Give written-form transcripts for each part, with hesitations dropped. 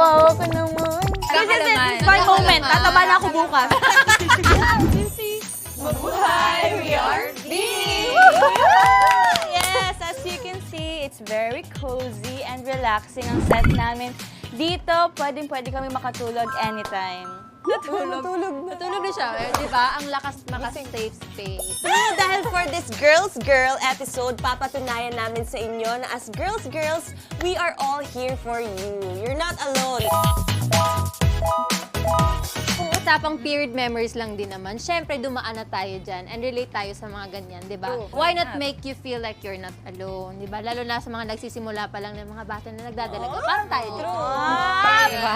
Kawawa ka naman. This is my moment. Tataba na ako bukas. Mabuhay! We are Yes, as you can see, it's very cozy and relaxing ang set namin. Dito, pwede kami makatulog anytime. Natulog na siya, eh, di ba? Ang lakas maka-safe space. True, dahil for this Girls Girl episode, papatunayan namin sa inyo na as Girls, we are all here for you. You're not alone. Kung usapang period memories lang din naman, syempre dumaan na tayo dyan and relate tayo sa mga ganyan, di ba? Why not make you feel like you're not alone, di ba? Lalo na sa mga nagsisimula pa lang ng mga bata na nagdadalaga. Parang tayo din. Diba?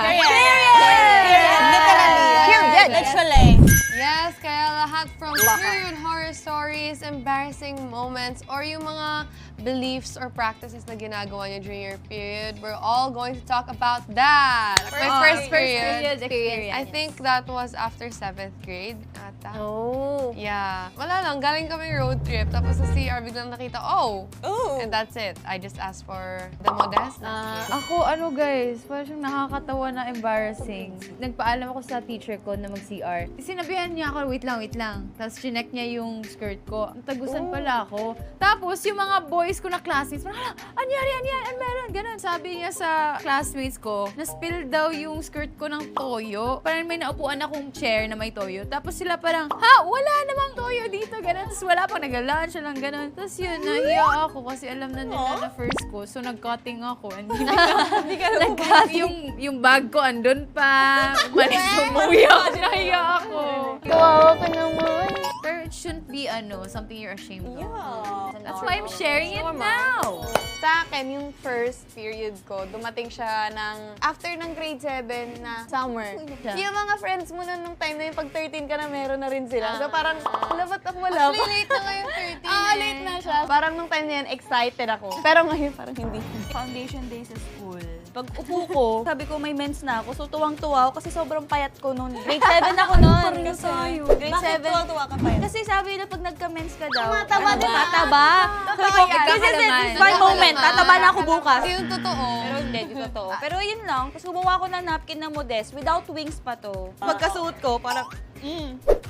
Literally. Yes, kaya lahat from period horror stories, embarrassing moments, or yung mga beliefs or practices na ginagawa niyo during your period, we're all going to talk about that. My first period experience. I think that was after 7th grade. Ata. Oh. Yeah. Wala lang, galing kami road trip, tapos sa CR biglang nakita, oh! Oh. And that's it. I just asked for the modest. Ako, guys, parang siyang nakakatawa na embarrassing. Nagpaalam ako sa teacher ko na mag-CR. Sinabihan niya ako, wait lang. Tapos chinek niya yung skirt ko. Tagusan pala ako. Tapos yung mga boys ko na classmates, parang, anyari, ano meron? Ganun. Sabi niya sa classmates ko, na-spill daw yung skirt ko ng toyo. Parang may naupuan akong chair na may toyo. Tapos sila parang, wala namang toyo dito. Ganun. Tapos wala pang nag-lunch lang, ganun. Tapos yun, nahiya ako kasi alam na nila na first ko. So nag-cutting ako. And hindi ka yung bag ko andun pa. Malis umuwi ako. Nahiya ako. Kawawa ka naman. Pero it shouldn't be something you're ashamed of. Yeah. That's why I'm sharing it now. Sa akin, yung first period ko, dumating siya after ng grade 7 na summer. Yung mga friends mo nung time na yung pag 13 ka na, meron na rin sila. So parang, ba't ako wala pa? Late na ngayon, 13 Late na siya. Parang nung time na yan, excited ako. Pero ngayon, parang hindi. Foundation day sa school. Pag upo ko, sabi ko may mens na ako. So tuwang-tuwa ako kasi sobrang payat ko noon. Grade 7 ako noon. Grade Bakit 7. tuwa ka pa yun? Kasi sabi na pag nagka-mens ka daw, Tumataba din. tataba. Sabi ko, this is my moment. Tataba na ako bukas. Yung totoo. Pero hindi totoo. Pero yun lang. Tapos gumawa ko ng napkin na modest without wings pa to. Pagkasuot ko, parang,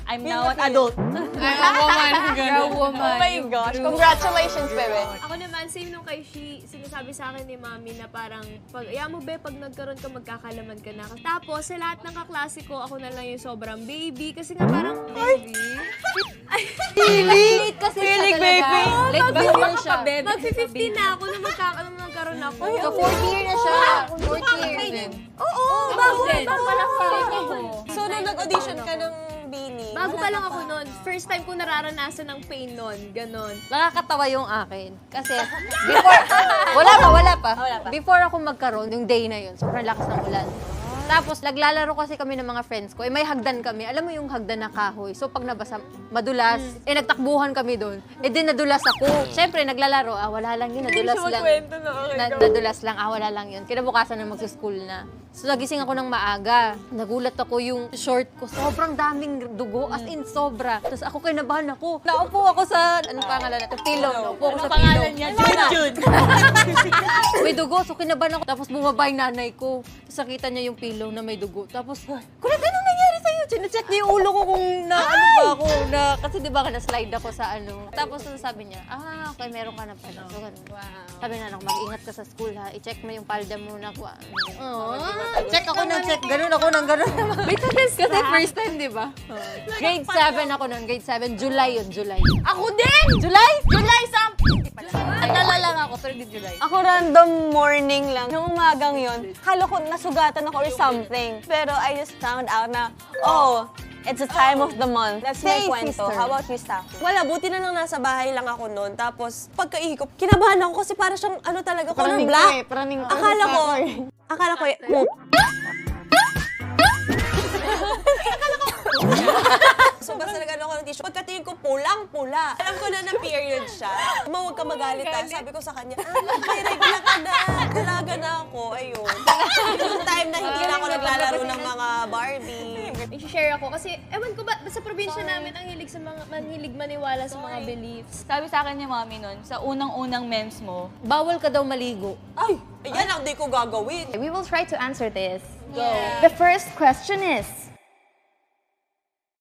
I'm now an adult. I'm a woman. You're a woman. Oh my gosh. Congratulations, bebe. Ako naman, same nung kay Shi, sinasabi sa akin ni Mami na parang, pag nagkaroon ka, magkakalaman ka na. Tapos, sa lahat ng kaklase ko, ako na lang yung sobrang baby. Kasi nga parang, baby? Late kasi siya talaga. Late bloomer siya. Mag-15 na ako na magkaroon ako. So, 4th year na siya. 4th year. Oo, bago So, nung nag-audition ka ng Bini, Bago pa lang ako noon. First time ko nararanasan ng pain noon. Ganon. Nakakatawa yung akin. Kasi, before, wala pa. Before ako magkaroon, yung day na yun, sobrang lakas ng ulan. Tapos, naglalaro kasi kami ng mga friends ko. May hagdan kami. Alam mo yung hagdan na kahoy. So, pag nabasa, madulas. Nagtakbuhan kami doon. Din nadulas ako. Siyempre, naglalaro. Wala lang yun. Nadulas lang. Nadulas lang. Wala lang yun. Kinabukasan na magsa-school na. So, nagising ako ng maaga. Nagulat ako yung short ko. Sobrang daming dugo. As in, sobra. Tapos ako kinabahan ako. Naupo ako sa, anong pangalan natin? Pillow. Naupo ako sa pillow. Jude. May dugo. So, kinabahan ako. Tapos bumaba yung nanay ko. Tapos nakita niya yung pillow na may dugo. Tapos, kulit, anong nangyari sa'yo? Chine-check niya yung ulo ko kung ano ba ako. Kasi di ba na-slide ako sa ano. Tapos sabi niya, okay, meron ka na pala. So, sabi na, mag-ingat ka sa school ha. I-check mo yung palda mo na. Check ako ng check. Ganun ako ng ganun. Kasi first time, di ba? Grade 7 ako nun. Grade 7. July yun. July. Ako din! July? July Nalala lang ako, pero di July. Ako random morning lang. Nung umagang yon, kala ko nasugatan ako or something. Pero I just found out na, it's a time of the month. That's my kwento. How about you, Staffy? Wala, buti na lang nasa bahay lang ako noon. Tapos, pagkaihikop, kinabahan ako kasi para siyang, talaga, color black. Akala ko, poop. So, basta nag-ano ako ng tissue. Pagkatingin ko, pulang-pula. Alam ko na period siya. Huwag ka magalit ha. Sabi ko sa kanya, may regla ka na. Dalaga na ako. Ayun. Yung time na hindi na ako naglalaro ng mga Barbie. I-share ako kasi, ewan ko ba, sa probinsya namin ang hilig sa mga, manhilig maniwala sa mga beliefs. Sabi sa akin ni Mami nun, sa unang-unang memes mo, Bawal ka daw maligo. Ay, yan ang di ko gagawin. We will try to answer this. go. The first question is,